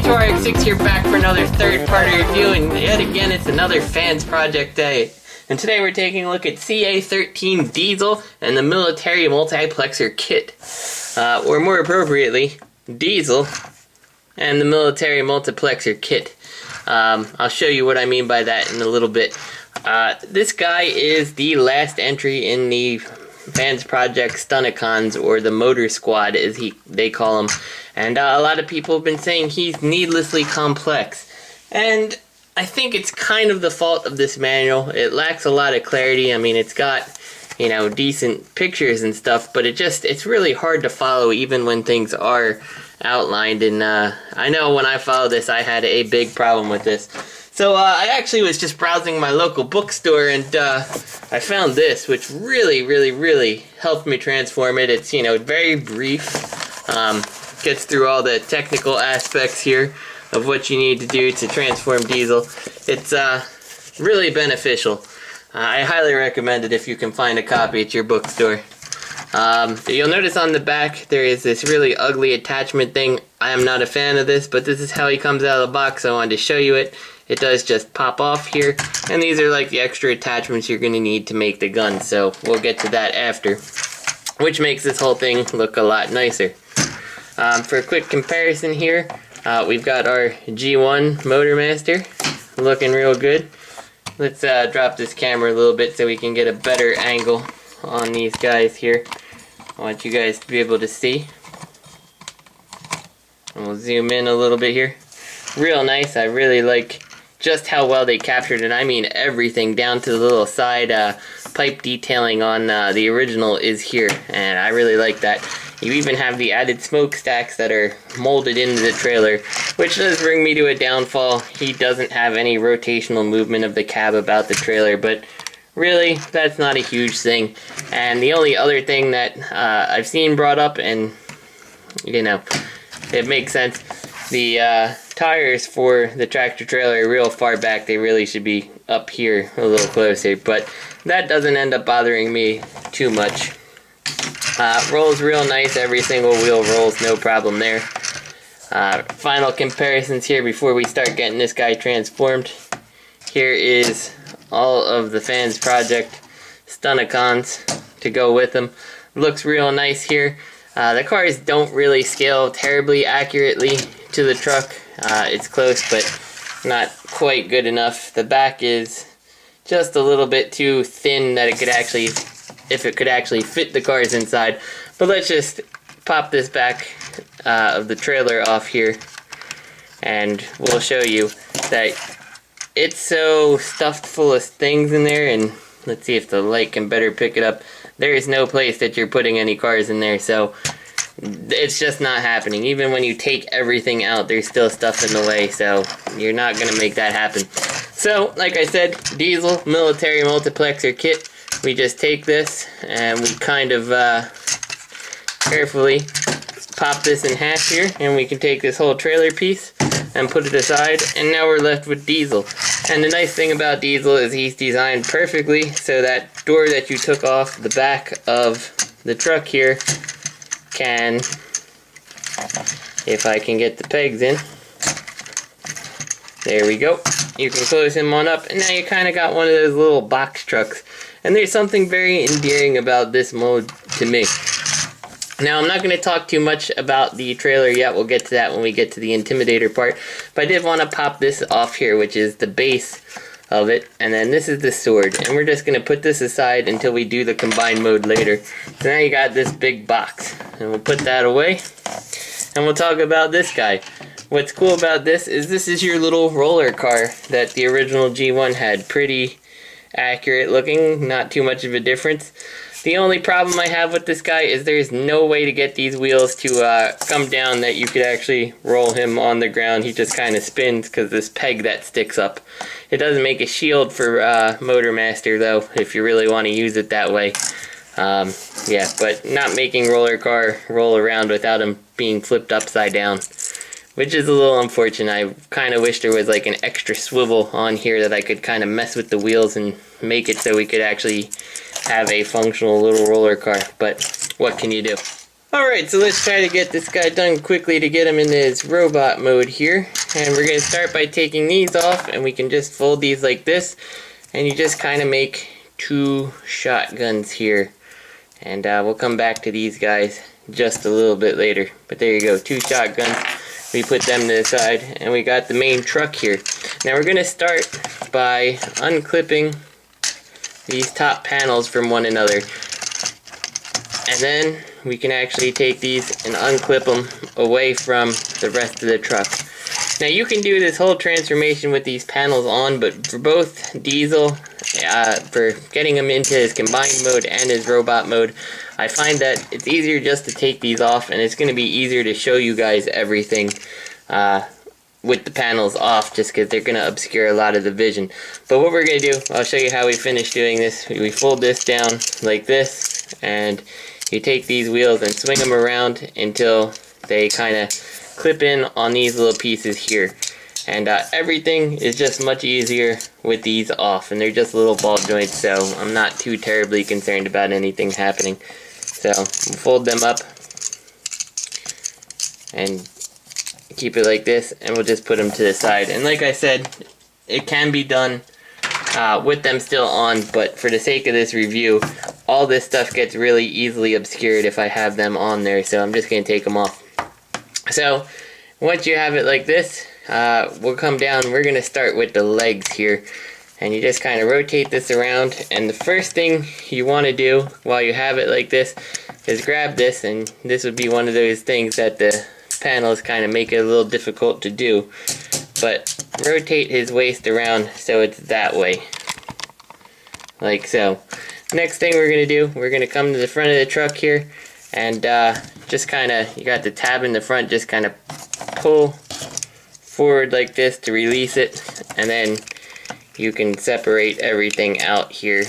T2RX6 here, back for another third-party review, and yet again it's another Fansproject day. And today we're taking a look at CA-13 Diesel and the Military Multiplexer Kit. Or more appropriately, Diesel and the Military Multiplexer Kit. I'll show you what I mean by that in a little bit. This guy is the last entry in the Fansproject Stunticons, or the Motor Squad as they call him. And a lot of people have been saying he's needlessly complex. And I think it's kind of the fault of this manual. It lacks a lot of clarity. I mean, it's got, you know, decent pictures and stuff, but it's really hard to follow even when things are outlined. And I know when I followed this, I had a big problem with this. So I actually was just browsing my local bookstore, and I found this, which really helped me transform it. It's, you know, very brief, gets through all the technical aspects here of what you need to do to transform Diesel. It's really beneficial. I highly recommend it if you can find a copy at your bookstore. You'll notice on the back there is this really ugly attachment thing. I am not a fan of this, but this is how he comes out of the box, so I wanted to show you it. It does just pop off here, and these are like the extra attachments you're going to need to make the gun, so we'll get to that after, which makes this whole thing look a lot nicer. For a quick comparison here, we've got our G1 Motormaster looking real good. Let's drop this camera a little bit so we can get a better angle on these guys here. I want you guys to be able to see. And we'll zoom in a little bit here. Real nice. I really like just how well they captured it. I mean, everything down to the little side pipe detailing on the original is here, and I really like that. You even have the added smokestacks that are molded into the trailer, which does bring me to a downfall. He doesn't have any rotational movement of the cab about the trailer, but really, that's not a huge thing. And the only other thing that I've seen brought up, and you know, it makes sense, the tires for the tractor trailer are real far back. They really should be up here a little closer, but that doesn't end up bothering me too much. Rolls real nice. Every single wheel rolls, no problem there. Final comparisons here before we start getting this guy transformed. Here is all of the Fansproject Stunticons to go with them. Looks real nice here. The cars don't really scale terribly accurately to the truck. It's close, but not quite good enough. The back is just a little bit too thin that it could actually, if it could actually fit the cars inside. But let's just pop this back of the trailer off here, and we'll show you that it's so stuffed full of things in there. And let's see if the light can better pick it up. There is no place that you're putting any cars in there, so it's just not happening. Even when you take everything out, there's still stuff in the way, so you're not going to make that happen. So, like I said, Diesel Military Multiplexer Kit. We just take this and we kind of carefully pop this in half here, and we can take this whole trailer piece and put it aside, and now we're left with Diesel. And the nice thing about Diesel is he's designed perfectly so that door that you took off the back of the truck here can, if I can get the pegs in, there we go, you can close him on up, and now you kind of got one of those little box trucks. And there's something very endearing about this mode to me. Now, I'm not going to talk too much about the trailer yet. We'll get to that when we get to the Intimidator part. But I did want to pop this off here, which is the base of it. And then this is the sword. And we're just going to put this aside until we do the combined mode later. So now you got this big box. And we'll put that away. And we'll talk about this guy. What's cool about this is your little roller car that the original G1 had. Pretty accurate looking. Not too much of a difference. The only problem I have with this guy is there's no way to get these wheels to come down that you could actually roll him on the ground. He just kind of spins because this peg that sticks up. It doesn't make a shield for Motormaster though, if you really want to use it that way. Yeah, but not making roller car roll around without him being flipped upside down, which is a little unfortunate. I kind of wish there was like an extra swivel on here that I could kind of mess with the wheels and make it so we could actually have a functional little roller car, but what can you do? Alright, so let's try to get this guy done quickly to get him into his robot mode here. And we're going to start by taking these off, and we can just fold these like this. And you just kind of make two shotguns here. And we'll come back to these guys just a little bit later. But there you go, two shotguns. We put them to the side, and we got the main truck here. Now we're going to start by unclipping these top panels from one another. And then we can actually take these and unclip them away from the rest of the truck. Now you can do this whole transformation with these panels on, but for both Diesel, for getting him into his combined mode and his robot mode, I find that it's easier just to take these off, and it's going to be easier to show you guys everything with the panels off, just because they're going to obscure a lot of the vision. But what we're going to do, I'll show you how we finish doing this. We fold this down like this, and you take these wheels and swing them around until they kind of clip in on these little pieces here. And everything is just much easier with these off, and they're just little ball joints, so I'm not too terribly concerned about anything happening. So we'll fold them up and keep it like this, and we'll just put them to the side. And like I said, it can be done with them still on, but for the sake of this review, all this stuff gets really easily obscured if I have them on there, so I'm just going to take them off. So once you have it like this, we'll come down. We're going to start with the legs here, and you just kind of rotate this around, and the first thing you want to do while you have it like this is grab this, and this would be one of those things that the panels kind of make it a little difficult to do, but rotate his waist around so it's that way, like so. Next thing we're going to do, we're going to come to the front of the truck here, and just kind of, you got the tab in the front, just kind of pull forward like this to release it, and then you can separate everything out here.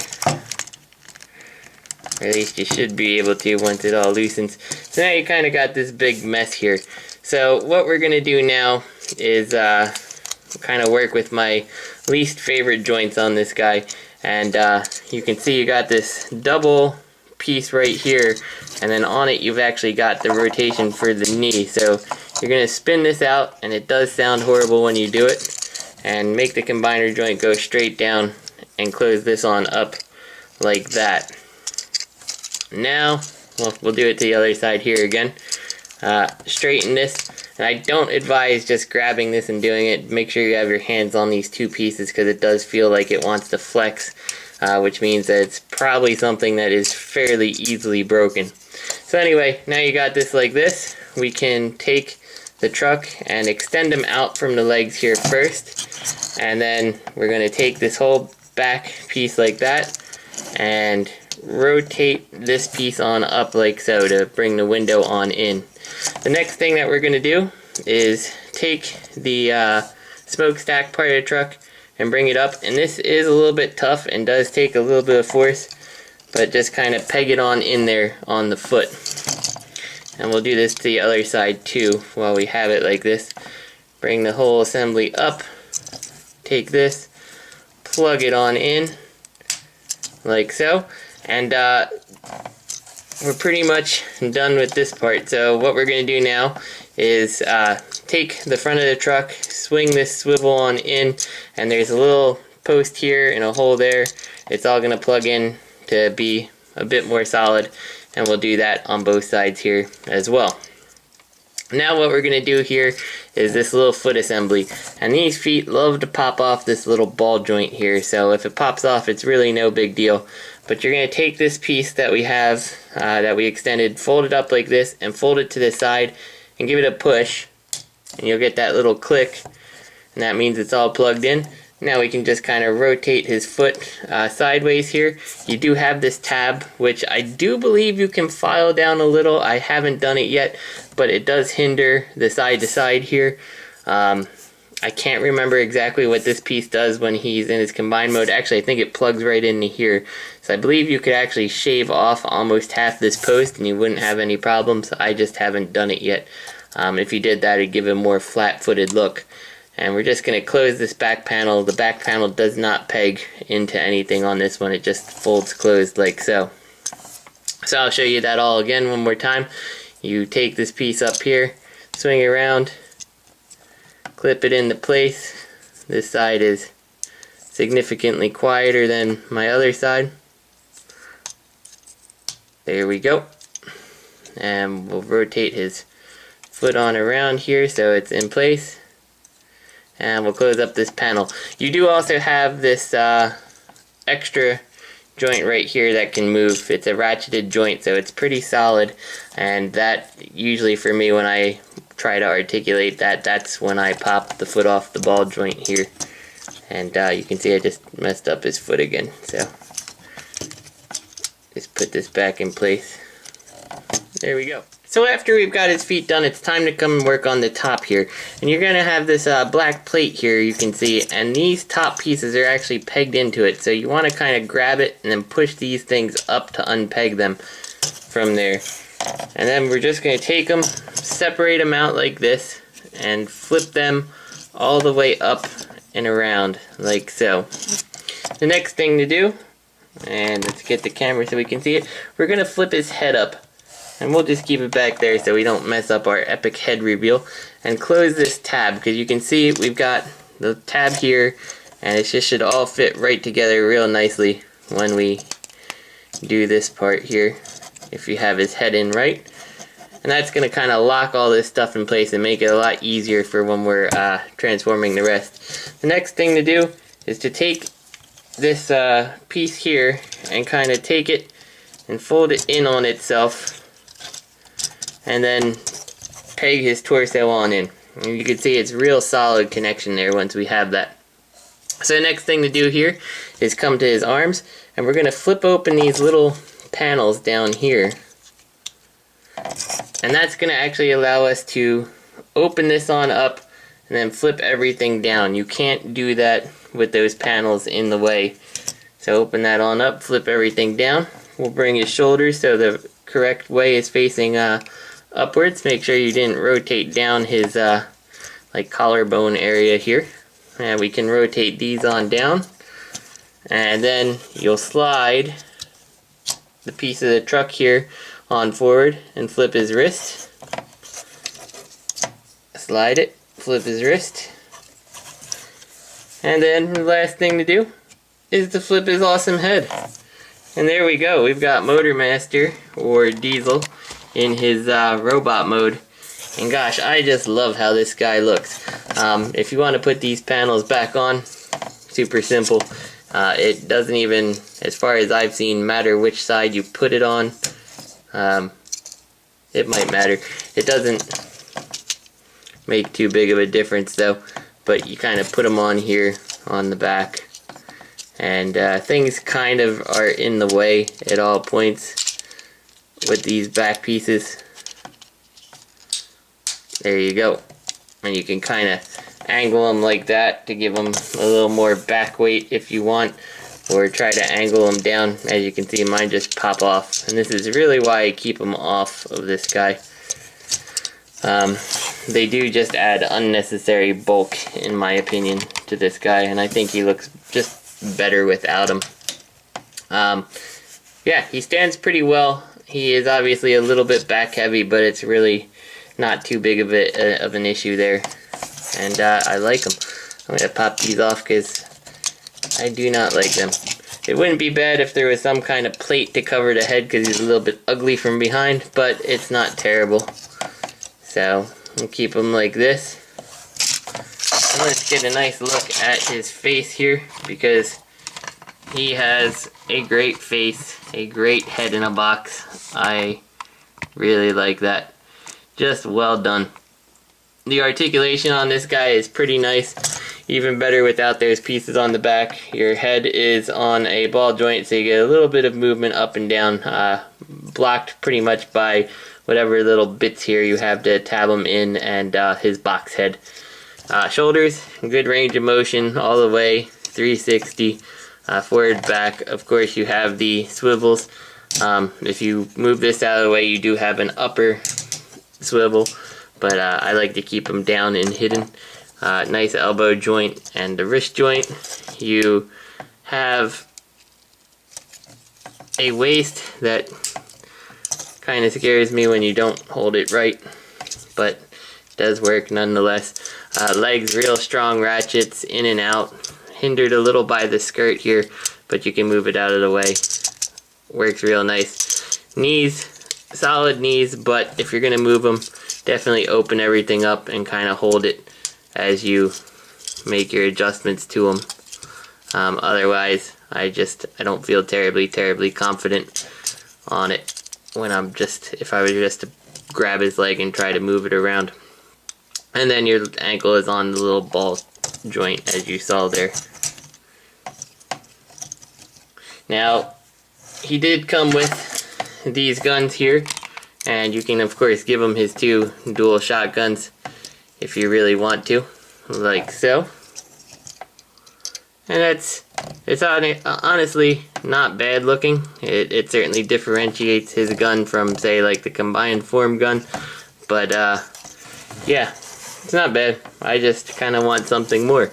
Or at least you should be able to once it all loosens. So now you kind of got this big mess here. So what we're going to do now is kind of work with my least favorite joints on this guy. And you can see you got this double piece right here, and then on it you've actually got the rotation for the knee. So you're going to spin this out, and it does sound horrible when you do it, and make the combiner joint go straight down and close this on up like that. Now we'll do it to the other side here again. Straighten this, and I don't advise just grabbing this and doing it. Make sure you have your hands on these two pieces, because it does feel like it wants to flex, which means that it's probably something that is fairly easily broken. So anyway, now you got this like this. We can take the truck and extend them out from the legs here first, and then we're going to take this whole back piece like that and rotate this piece on up like so to bring the window on in. The next thing that we're going to do is take the smokestack part of the truck and bring it up, and this is a little bit tough and does take a little bit of force, but just kind of peg it on in there on the foot. And we'll do this to the other side too while we have it like this. Bring the whole assembly up, take this, plug it on in like so, and we're pretty much done with this part. So what we're going to do now is take the front of the truck, swing this swivel on in, and there's a little post here and a hole there. It's all going to plug in to be a bit more solid, and we'll do that on both sides here as well. Now what we're going to do here is this little foot assembly, and these feet love to pop off this little ball joint here, so if it pops off it's really no big deal. But you're going to take this piece that we have, that we extended, fold it up like this, and fold it to the side, and give it a push, and you'll get that little click, and that means it's all plugged in. Now we can just kind of rotate his foot sideways here. You do have this tab, which I do believe you can file down a little. I haven't done it yet, but it does hinder the side to side here. I can't remember exactly what this piece does when he's in his combined mode. Actually, I think it plugs right into here. So I believe you could actually shave off almost half this post and you wouldn't have any problems. I just haven't done it yet. If you did that, it'd give a more flat-footed look. And we're just going to close this back panel. The back panel does not peg into anything on this one. It just folds closed like so. So I'll show you that all again one more time. You take this piece up here, swing it around, clip it into place. This side is significantly quieter than my other side. There we go. And we'll rotate his foot on around here so it's in place. And we'll close up this panel. You do also have this extra joint right here that can move. It's a ratcheted joint, so it's pretty solid, and that usually for me, when I try to articulate that, that's when I pop the foot off the ball joint here. And you can see I just messed up his foot again, so just put this back in place. There we go. So after we've got his feet done, it's time to come and work on the top here. And you're going to have this black plate here, you can see, and these top pieces are actually pegged into it. So you want to kind of grab it and then push these things up to unpeg them from there. And then we're just going to take them, separate them out like this, and flip them all the way up and around like so. The next thing to do, and let's get the camera so we can see it, we're going to flip his head up. And we'll just keep it back there so we don't mess up our epic head reveal. And close this tab, because you can see we've got the tab here, and it just should all fit right together real nicely when we do this part here, if you have his head in right. And that's going to kind of lock all this stuff in place and make it a lot easier for when we're transforming the rest. The next thing to do is to take this piece here and kind of take it and fold it in on itself, and then peg his torso on in. And you can see it's real solid connection there once we have that. So the next thing to do here is come to his arms, and we're going to flip open these little panels down here. And that's going to actually allow us to open this on up and then flip everything down. You can't do that with those panels in the way. So open that on up, flip everything down. We'll bring his shoulders so the correct way is facing upwards. Make sure you didn't rotate down his like collarbone area here. And we can rotate these on down. And then you'll slide the piece of the truck here on forward and flip his wrist. Slide it, flip his wrist. And then the last thing to do is to flip his awesome head. And there we go. We've got Motormaster, or Diesel, in his robot mode. And gosh, I just love how this guy looks. If you want to put these panels back on, super simple. It doesn't even, as far as I've seen, matter which side you put it on. It might matter. It doesn't make too big of a difference though, but you kind of put them on here on the back. And things kind of are in the way at all points with these back pieces. There you go. And you can kind of angle them like that to give them a little more back weight if you want, or try to angle them down. As you can see, mine just pop off, and this is really why I keep them off of this guy. They do just add unnecessary bulk, in my opinion, to this guy, and I think he looks just better without him. Yeah, he stands pretty well. He is obviously a little bit back heavy, but it's really not too big of an issue there. And I like them. I'm going to pop these off because I do not like them. It wouldn't be bad if there was some kind of plate to cover the head because he's a little bit ugly from behind, but it's not terrible. So we'll keep him like this. And let's get a nice look at his face here, because he has a great face, a great head in a box. I really like that. Just well done. The articulation on this guy is pretty nice. Even better without those pieces on the back. Your head is on a ball joint, so you get a little bit of movement up and down, blocked pretty much by whatever little bits here you have to tab them in, and his box head. Shoulders, good range of motion all the way, 360, forward, back. Of course, you have the swivels. If you move this out of the way, you do have an upper swivel, but I like to keep them down and hidden. Nice elbow joint and the wrist joint. You have a waist that Kind of scares me when you don't hold it right, but it does work nonetheless. Legs, real strong ratchets, in and out. Hindered a little by the skirt here, but you can move it out of the way. Works real nice. Knees, solid knees, but if you're going to move them, definitely open everything up and kind of hold it as you make your adjustments to them. Otherwise, I don't feel terribly confident on it when if I were just to grab his leg and try to move it around. And then your ankle is on the little ball joint as you saw there. Now, he did come with these guns here, and you can of course give him his 2 dual shotguns if you really want to, like so. And it's honestly not bad looking. It certainly differentiates his gun from, say, like the combined form gun. But yeah, it's not bad. I just kind of want something more.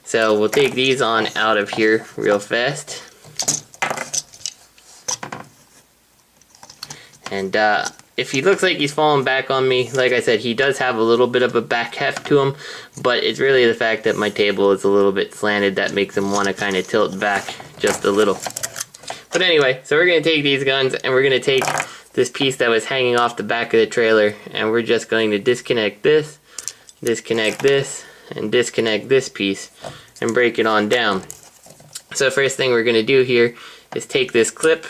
So we'll take these on out of here real fast. And if he looks like he's falling back on me, like I said, he does have a little bit of a back heft to him, but it's really the fact that my table is a little bit slanted that makes him want to kind of tilt back just a little. But anyway, so we're going to take these guns and we're going to take this piece that was hanging off the back of the trailer, and we're just going to disconnect this, and disconnect this piece and break it on down. So first thing we're going to do here is take this clip,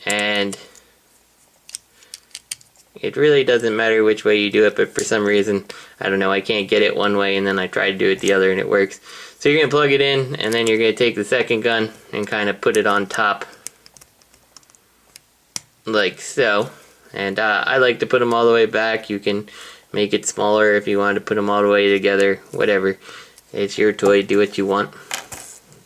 and it really doesn't matter which way you do it, but for some reason, I don't know, I can't get it one way and then I try to do it the other and it works. So you're going to plug it in, and then you're going to take the second gun and kind of put it on top like so. And I like to put them all the way back. You can make it smaller if you want to put them all the way together, whatever. It's your toy, do what you want.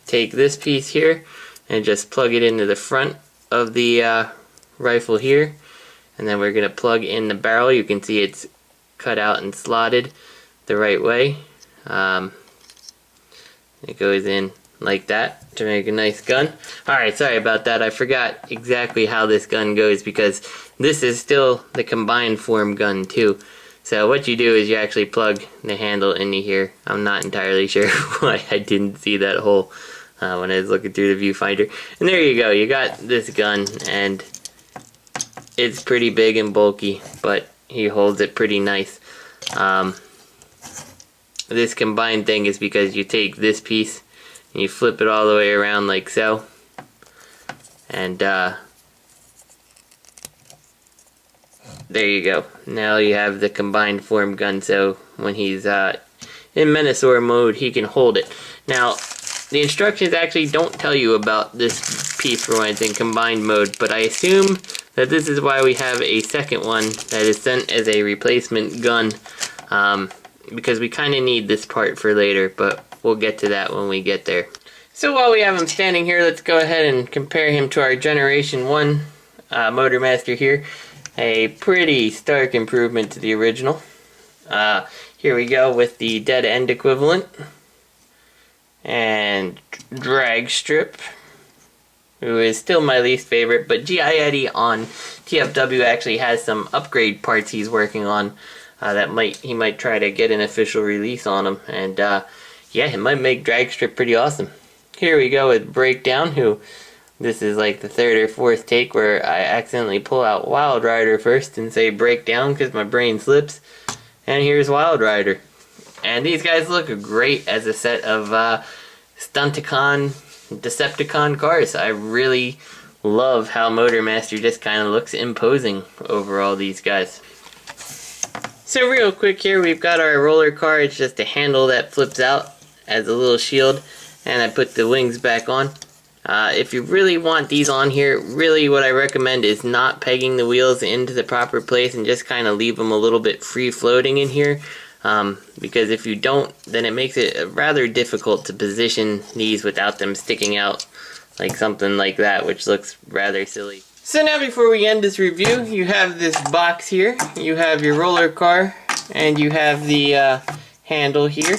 Take this piece here and just plug it into the front of the rifle here, and then we're going to plug in the barrel. You can see it's cut out and slotted the right way. It goes in like that to make a nice gun. Alright, sorry about that. I forgot exactly how this gun goes because this is still the combined form gun too. So what you do is you actually plug the handle into here. I'm not entirely sure why I didn't see that hole when I was looking through the viewfinder. And there you go, you got this gun, and it's pretty big and bulky, but he holds it pretty nice. This combined thing is because you take this piece and you flip it all the way around like so, and there you go. Now you have the combined form gun, so when he's in Menasor mode, he can hold it. Now, the instructions actually don't tell you about this piece for when it's in combined mode, but I assume that this is why we have a second one that is sent as a replacement gun, because we kind of need this part for later, but we'll get to that when we get there. So while we have him standing here, let's go ahead and compare him to our Generation 1 Motormaster here. A pretty stark improvement to the original. Here we go with the dead end equivalent. And Drag Strip, who is still my least favorite, but G.I. Eddie on TFW actually has some upgrade parts he's working on that he might try to get an official release on them, and yeah, it might make Drag Strip pretty awesome. Here we go with Breakdown, who this is like the third or fourth take where I accidentally pull out Wild Rider first and say Breakdown because my brain slips, and here's Wild Rider. And these guys look great as a set of Stunticon, Decepticon cars. I really love how Motormaster just kind of looks imposing over all these guys. So real quick here, we've got our roller car. It's just a handle that flips out as a little shield, and I put the wings back on. If you really want these on here, really what I recommend is not pegging the wheels into the proper place and just kind of leave them a little bit free floating in here. Because if you don't, then it makes it rather difficult to position these without them sticking out like something like that, which looks rather silly. So now before we end this review, you have this box here, you have your roller car, and you have the handle here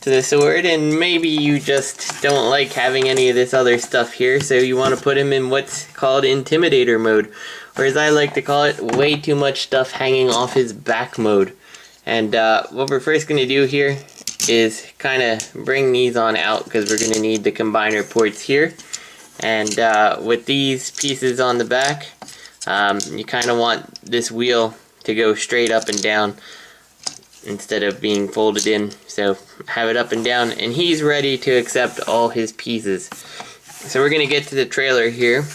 to the sword, and maybe you just don't like having any of this other stuff here, so you want to put him in what's called Intimidator mode, or as I like to call it, way too much stuff hanging off his back mode. And what we're first going to do here is kind of bring these on out, because we're going to need the combiner ports here. And with these pieces on the back, you kind of want this wheel to go straight up and down instead of being folded in. So have it up and down, and he's ready to accept all his pieces. So we're going to get to the trailer here.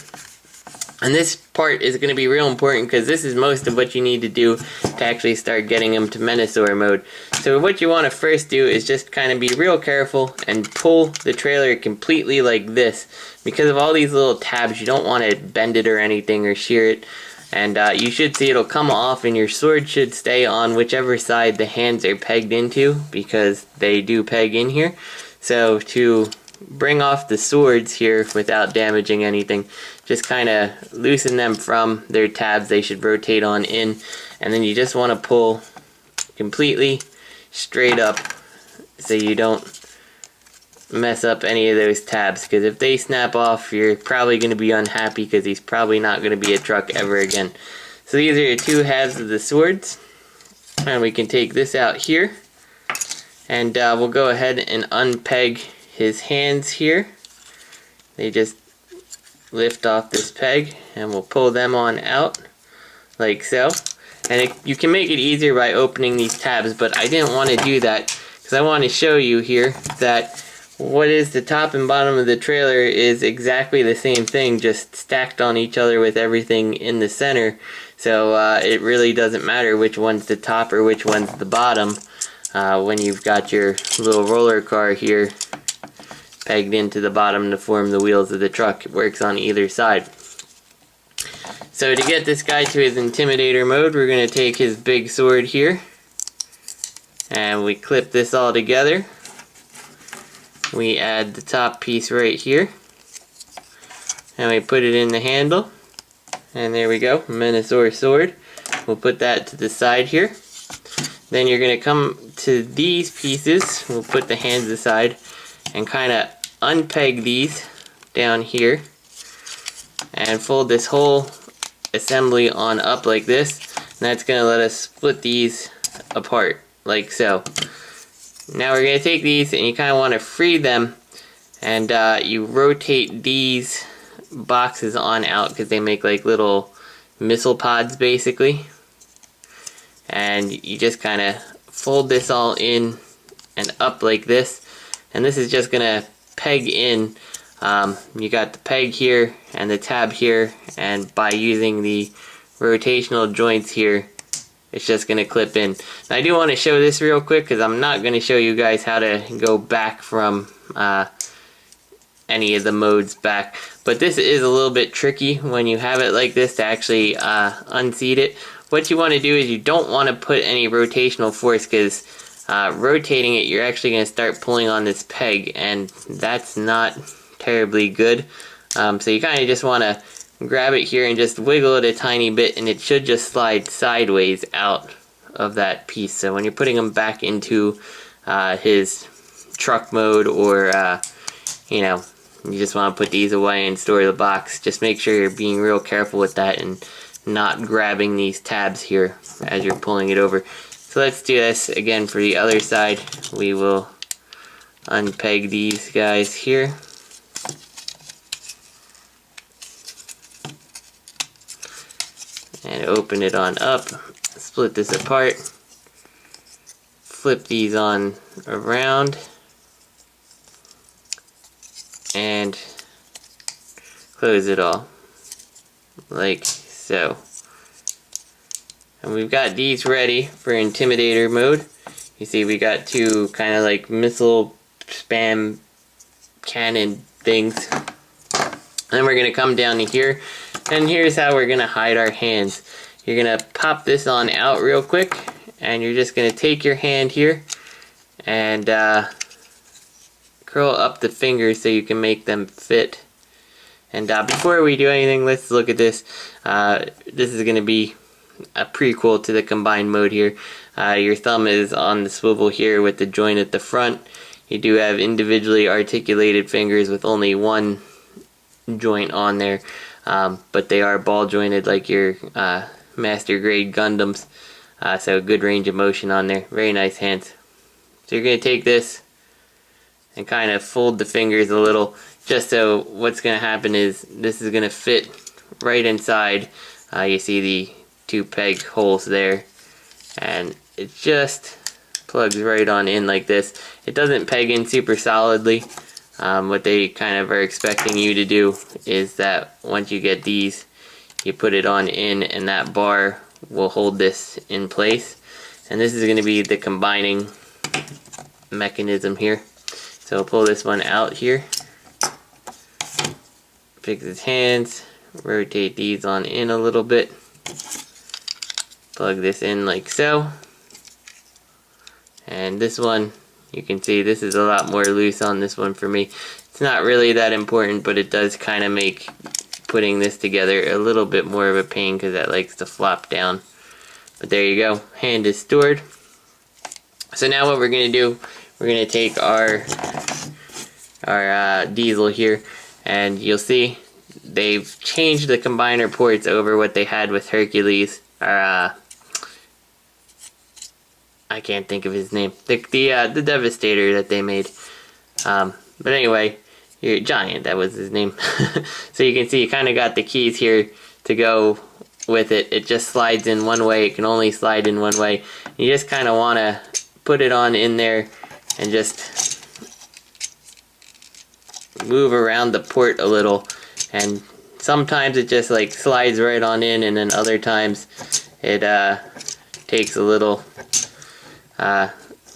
And this part is going to be real important, because this is most of what you need to do to actually start getting him to Menasor mode. So what you want to first do is just kind of be real careful and pull the trailer completely like this. Because of all these little tabs, you don't want to bend it or anything or shear it. And you should see it'll come off, and your sword should stay on whichever side the hands are pegged into, because they do peg in here. So to bring off the swords here without damaging anything, just kind of loosen them from their tabs. They should rotate on in, and then you just want to pull completely straight up so you don't mess up any of those tabs, because if they snap off, you're probably going to be unhappy, because he's probably not going to be a truck ever again. So these are your two halves of the swords, and we can take this out here, and we'll go ahead and unpeg his hands here. They just lift off this peg, and we'll pull them on out like so. And you can make it easier by opening these tabs, but I didn't want to do that because I want to show you here that what is the top and bottom of the trailer is exactly the same thing, just stacked on each other with everything in the center. So it really doesn't matter which one's the top or which one's the bottom when you've got your little roller car here pegged into the bottom to form the wheels of the truck. It works on either side. So to get this guy to his Intimidator mode, we're going to take his big sword here, and we clip this all together. We add the top piece right here, and we put it in the handle, and there we go, Menasor sword. We'll put that to the side here. Then you're going to come to these pieces, we'll put the hands aside, and kind of unpeg these down here, and fold this whole assembly on up like this, and that's going to let us split these apart, like so. Now we're going to take these, and you kind of want to free them, and you rotate these boxes on out, because they make like little missile pods basically. And you just kind of fold this all in and up like this, and this is just going to peg in. You got the peg here and the tab here, and by using the rotational joints here, it's just going to clip in. Now I do want to show this real quick, because I'm not going to show you guys how to go back from any of the modes back. But this is a little bit tricky when you have it like this to actually unseat it. What you want to do is you don't want to put any rotational force, because rotating it, you're actually going to start pulling on this peg, and that's not terribly good. So you kind of just want to grab it here and just wiggle it a tiny bit, and it should just slide sideways out of that piece. So when you're putting him back into his truck mode, or you know, you just want to put these away and store the box, just make sure you're being real careful with that and not grabbing these tabs here as you're pulling it over. So let's do this again for the other side. We will unpeg these guys here. And open it on up, split this apart, flip these on around, and close it all, like so. And we've got these ready for Intimidator mode. You see we got two kind of like missile spam cannon things. Then we're going to come down to here, and here's how we're going to hide our hands. You're going to pop this on out real quick, and you're just going to take your hand here and curl up the fingers so you can make them fit. And before we do anything, let's look at this. This is going to be a prequel to the combined mode here. Your thumb is on the swivel here with the joint at the front. you do have individually articulated fingers with only one joint on there, but they are ball jointed like your master grade Gundams, so good range of motion on there. Very nice hands. So you're going to take this and kind of fold the fingers a little, just so what's going to happen is this is going to fit right inside. You see the 2 peg holes there, and it just plugs right on in like this. It doesn't peg in super solidly. What they kind of are expecting you to do is that once you get these, you put it on in, and that bar will hold this in place. And this is going to be the combining mechanism here. So I'll pull this one out here, fix its hands, rotate these on in a little bit, plug this in like so. And this one, you can see this is a lot more loose on this one for me. It's not really that important, but it does kind of make putting this together a little bit more of a pain because that likes to flop down. But there you go, hand is stored. So now what we're going to do, we're going to take our diesel here, and you'll see they've changed the combiner ports over what they had with Hercules. I can't think of his name. The Devastator that they made. But anyway, your Giant, that was his name. So you can see you kind of got the keys here to go with it. It just slides in one way. It can only slide in one way. You just kind of want to put it on in there and just move around the port a little, and sometimes it just like slides right on in, and then other times it takes a little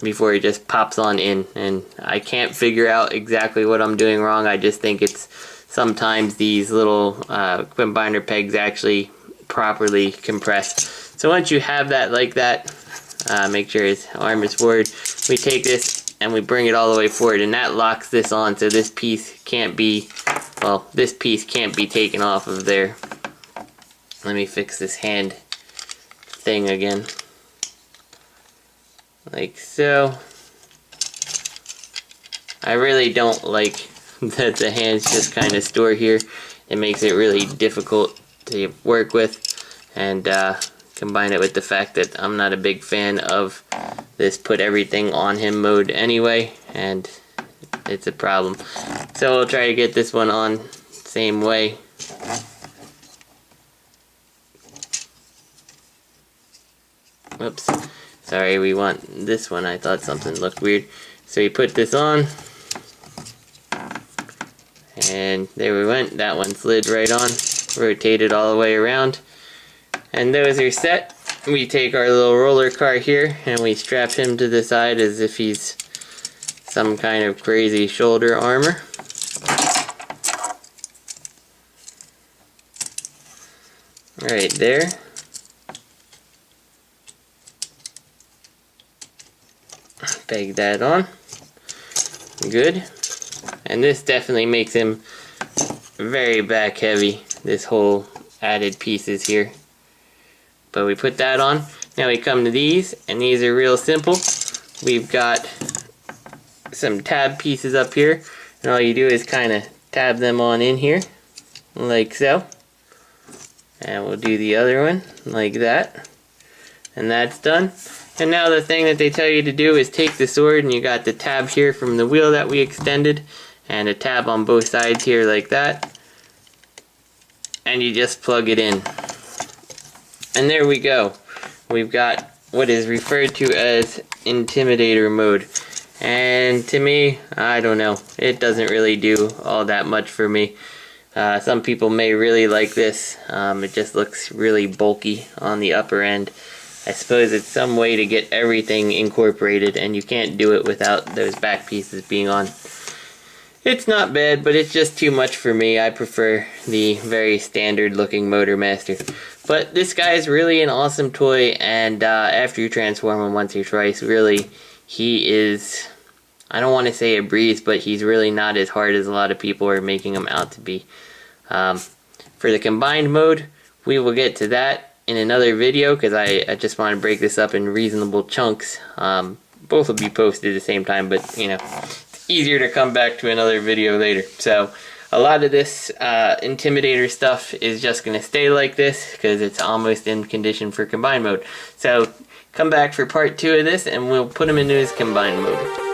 before it just pops on in. And I can't figure out exactly what I'm doing wrong. I just think it's sometimes these little combiner pegs actually properly compressed. So once you have that like that, make sure his arm is forward. We take this and we bring it all the way forward, and that locks this on, so this piece can't be, well, this piece can't be taken off of there. Let me fix this hand thing again. Like so. I really don't like that the hands just kind of store here. It makes it really difficult to work with, and combine it with the fact that I'm not a big fan of this put everything on him mode anyway, and it's a problem. So we'll try to get this one on same way. Whoops, sorry, we want this one. I thought something looked weird. So we put this on, and there we went. That one slid right on, rotated all the way around, and those are set. We take our little roller car here and we strap him to the side as if he's some kind of crazy shoulder armor. Right there. Peg that on. Good. And this definitely makes him very back heavy, this whole added pieces here. But we put that on. Now we come to these, and these are real simple. We've got some tab pieces up here, and all you do is kind of tab them on in here, like so. And we'll do the other one, like that. And that's done. And now the thing that they tell you to do is take the sword, and you got the tab here from the wheel that we extended, and a tab on both sides here like that. And you just plug it in. And there we go. We've got what is referred to as Intimidator mode. And to me, I don't know, it doesn't really do all that much for me. Some people may really like this. It just looks really bulky on the upper end. I suppose it's some way to get everything incorporated, and you can't do it without those back pieces being on. It's not bad, but it's just too much for me. I prefer the very standard looking Motormaster. But this guy is really an awesome toy, and after you transform him once or twice, really, he is, I don't want to say a breeze, but he's really not as hard as a lot of people are making him out to be. For the combined mode, we will get to that in another video, because I just want to break this up in reasonable chunks. Both will be posted at the same time, but you know, easier to come back to another video later. So a lot of this Intimidator stuff is just going to stay like this because it's almost in condition for combined mode. So come back for part 2 of this and we'll put him into his combined mode.